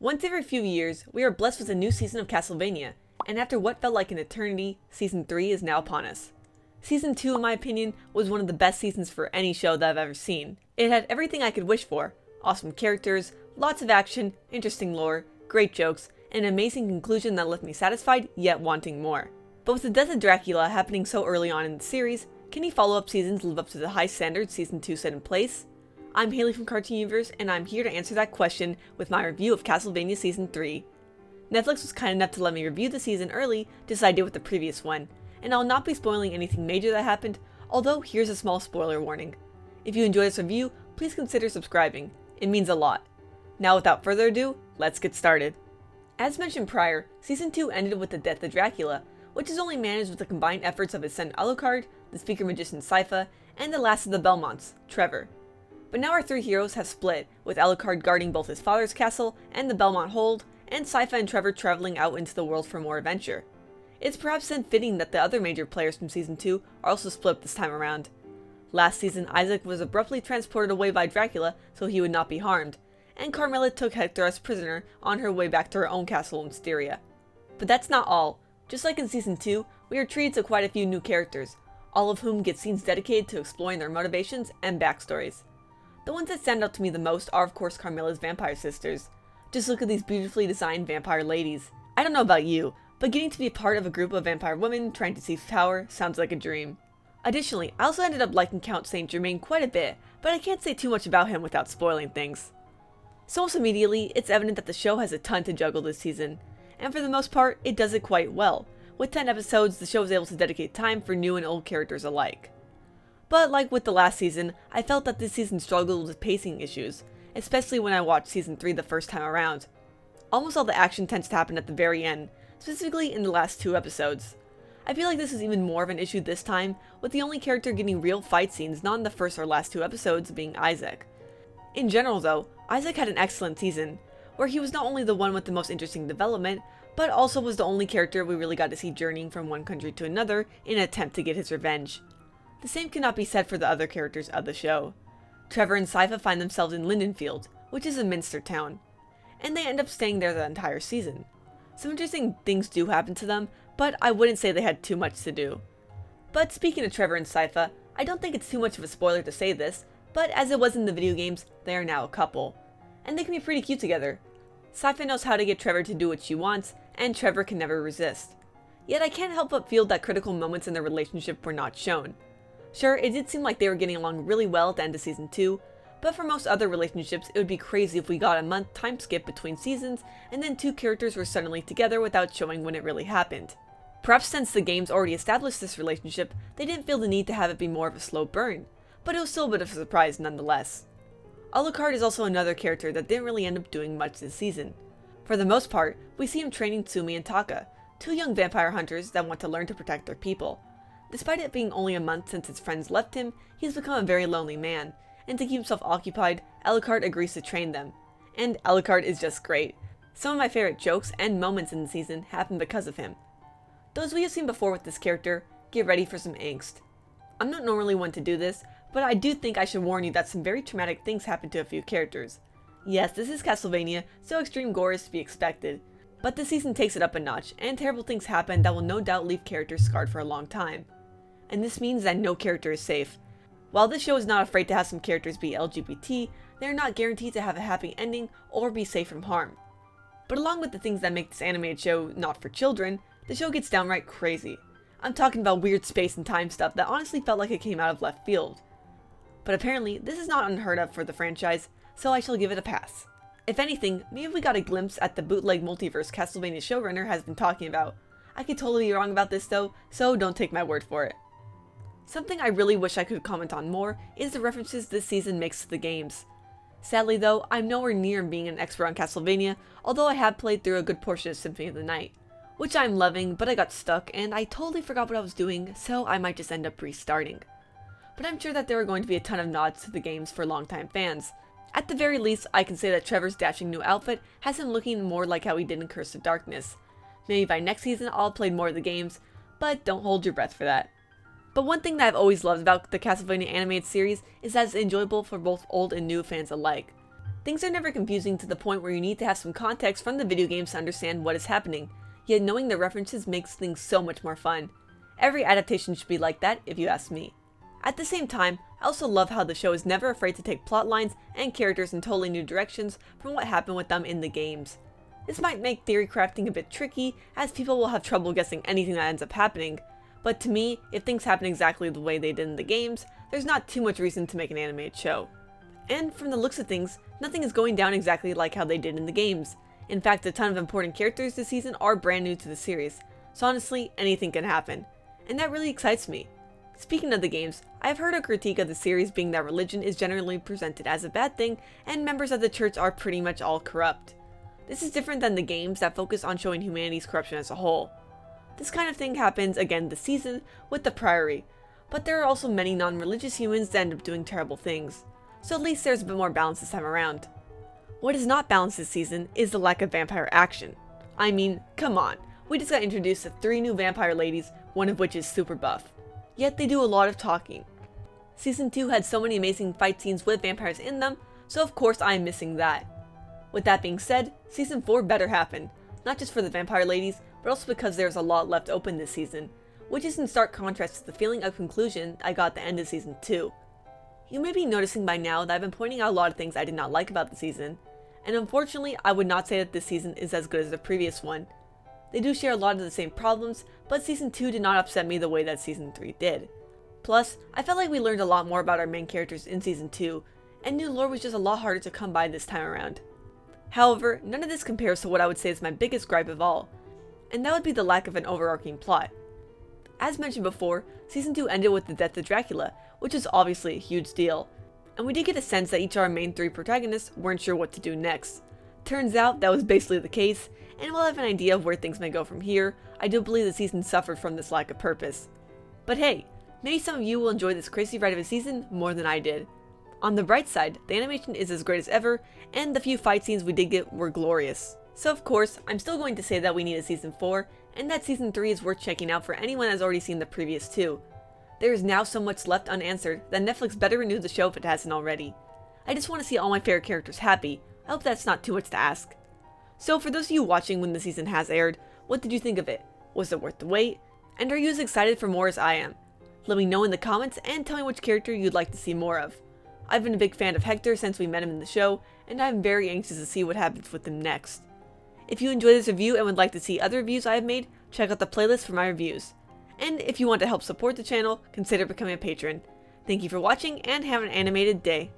Once every few years, we are blessed with a new season of Castlevania, and after what felt like an eternity, Season 3 is now upon us. Season 2, in my opinion, was one of the best seasons for any show that I've ever seen. It had everything I could wish for: awesome characters, lots of action, interesting lore, great jokes, and an amazing conclusion that left me satisfied, yet wanting more. But with the death of Dracula happening so early on in the series, can any follow-up seasons live up to the high standards Season 2 set in place? I'm Hailey from Cartoon Universe, and I'm here to answer that question with my review of Castlevania Season 3. Netflix was kind enough to let me review the season early, just as I did with the previous one, and I'll not be spoiling anything major that happened, although here's a small spoiler warning. If you enjoy this review, please consider subscribing. It means a lot. Now without further ado, let's get started. As mentioned prior, Season 2 ended with the death of Dracula, which is only managed with the combined efforts of his son Alucard, the speaker magician Sypha, and the last of the Belmonts, Trevor. But now our three heroes have split, with Alucard guarding both his father's castle and the Belmont hold, and Sypha and Trevor traveling out into the world for more adventure. It's perhaps then fitting that the other major players from Season 2 are also split up this time around. Last season, Isaac was abruptly transported away by Dracula so he would not be harmed, and Carmilla took Hector as prisoner on her way back to her own castle in Styria. But that's not all. Just like in Season 2, we are treated to quite a few new characters, all of whom get scenes dedicated to exploring their motivations and backstories. The ones that stand out to me the most are of course Carmilla's vampire sisters. Just look at these beautifully designed vampire ladies. I don't know about you, but getting to be a part of a group of vampire women trying to seize power sounds like a dream. Additionally, I also ended up liking Count Saint Germain quite a bit, but I can't say too much about him without spoiling things. So almost immediately, it's evident that the show has a ton to juggle this season, and for the most part, it does it quite well. With 10 episodes, the show is able to dedicate time for new and old characters alike. But like with the last season, I felt that this season struggled with pacing issues, especially when I watched Season 3 the first time around. Almost all the action tends to happen at the very end, specifically in the last 2 episodes. I feel like this is even more of an issue this time, with the only character getting real fight scenes not in the first or last 2 episodes being Isaac. In general though, Isaac had an excellent season, where he was not only the one with the most interesting development, but also was the only character we really got to see journeying from one country to another in an attempt to get his revenge. The same cannot be said for the other characters of the show. Trevor and Sypha find themselves in Lindenfield, which is a minster town, and they end up staying there the entire season. Some interesting things do happen to them, but I wouldn't say they had too much to do. But speaking of Trevor and Sypha, I don't think it's too much of a spoiler to say this, but as it was in the video games, they are now a couple. And they can be pretty cute together. Sypha knows how to get Trevor to do what she wants, and Trevor can never resist. Yet I can't help but feel that critical moments in their relationship were not shown. Sure, it did seem like they were getting along really well at the end of Season 2, but for most other relationships it would be crazy if we got a month time skip between seasons and then 2 characters were suddenly together without showing when it really happened. Perhaps since the games already established this relationship, they didn't feel the need to have it be more of a slow burn, but it was still a bit of a surprise nonetheless. Alucard is also another character that didn't really end up doing much this season. For the most part, we see him training Tsumi and Taka, 2 young vampire hunters that want to learn to protect their people. Despite it being only a month since his friends left him, he's become a very lonely man, and to keep himself occupied, Alucard agrees to train them. And Alucard is just great. Some of my favorite jokes and moments in the season happen because of him. Those we have seen before with this character, get ready for some angst. I'm not normally one to do this, but I do think I should warn you that some very traumatic things happen to a few characters. Yes, this is Castlevania, so extreme gore is to be expected, but this season takes it up a notch, and terrible things happen that will no doubt leave characters scarred for a long time. And this means that no character is safe. While this show is not afraid to have some characters be LGBT, they are not guaranteed to have a happy ending or be safe from harm. But along with the things that make this animated show not for children, the show gets downright crazy. I'm talking about weird space and time stuff that honestly felt like it came out of left field. But apparently, this is not unheard of for the franchise, so I shall give it a pass. If anything, maybe we got a glimpse at the bootleg multiverse Castlevania showrunner has been talking about. I could totally be wrong about this though, so don't take my word for it. Something I really wish I could comment on more is the references this season makes to the games. Sadly though, I'm nowhere near being an expert on Castlevania, although I have played through a good portion of Symphony of the Night, which I'm loving, but I got stuck and I totally forgot what I was doing, so I might just end up restarting. But I'm sure that there are going to be a ton of nods to the games for longtime fans. At the very least, I can say that Trevor's dashing new outfit has him looking more like how he did in Curse of Darkness. Maybe by next season I'll play more of the games, but don't hold your breath for that. But one thing that I've always loved about the Castlevania animated series is that it's enjoyable for both old and new fans alike. Things are never confusing to the point where you need to have some context from the video games to understand what is happening, yet knowing the references makes things so much more fun. Every adaptation should be like that, if you ask me. At the same time, I also love how the show is never afraid to take plot lines and characters in totally new directions from what happened with them in the games. This might make theory crafting a bit tricky, as people will have trouble guessing anything that ends up happening, but to me, if things happen exactly the way they did in the games, there's not too much reason to make an animated show. And from the looks of things, nothing is going down exactly like how they did in the games. In fact, a ton of important characters this season are brand new to the series, so honestly, anything can happen. And that really excites me. Speaking of the games, I've heard a critique of the series being that religion is generally presented as a bad thing, and members of the church are pretty much all corrupt. This is different than the games that focus on showing humanity's corruption as a whole. This kind of thing happens again this season with the Priory, but there are also many non-religious humans that end up doing terrible things, so at least there's a bit more balance this time around. What is not balanced this season is the lack of vampire action. I mean, come on, we just got introduced to 3 new vampire ladies, one of which is super buff. Yet they do a lot of talking. Season 2 had so many amazing fight scenes with vampires in them, so of course I am missing that. With that being said, Season 4 better happen, not just for the vampire ladies, but also because there's a lot left open this season, which is in stark contrast to the feeling of conclusion I got at the end of Season 2. You may be noticing by now that I've been pointing out a lot of things I did not like about the season, and unfortunately I would not say that this season is as good as the previous one. They do share a lot of the same problems, but Season 2 did not upset me the way that Season 3 did. Plus, I felt like we learned a lot more about our main characters in Season 2, and new lore was just a lot harder to come by this time around. However, none of this compares to what I would say is my biggest gripe of all, and that would be the lack of an overarching plot. As mentioned before, Season 2 ended with the death of Dracula, which is obviously a huge deal, and we did get a sense that each of our main 3 protagonists weren't sure what to do next. Turns out that was basically the case, and while I have an idea of where things may go from here, I do believe the season suffered from this lack of purpose. But hey, maybe some of you will enjoy this crazy ride of a season more than I did. On the bright side, the animation is as great as ever, and the few fight scenes we did get were glorious. So of course, I'm still going to say that we need a Season 4, and that Season 3 is worth checking out for anyone that has already seen the previous 2. There is now so much left unanswered that Netflix better renew the show if it hasn't already. I just want to see all my favorite characters happy. I hope that's not too much to ask. So for those of you watching when the season has aired, what did you think of it? Was it worth the wait? And are you as excited for more as I am? Let me know in the comments and tell me which character you'd like to see more of. I've been a big fan of Hector since we met him in the show, and I'm very anxious to see what happens with him next. If you enjoyed this review and would like to see other reviews I have made, check out the playlist for my reviews. And if you want to help support the channel, consider becoming a patron. Thank you for watching and have an animated day.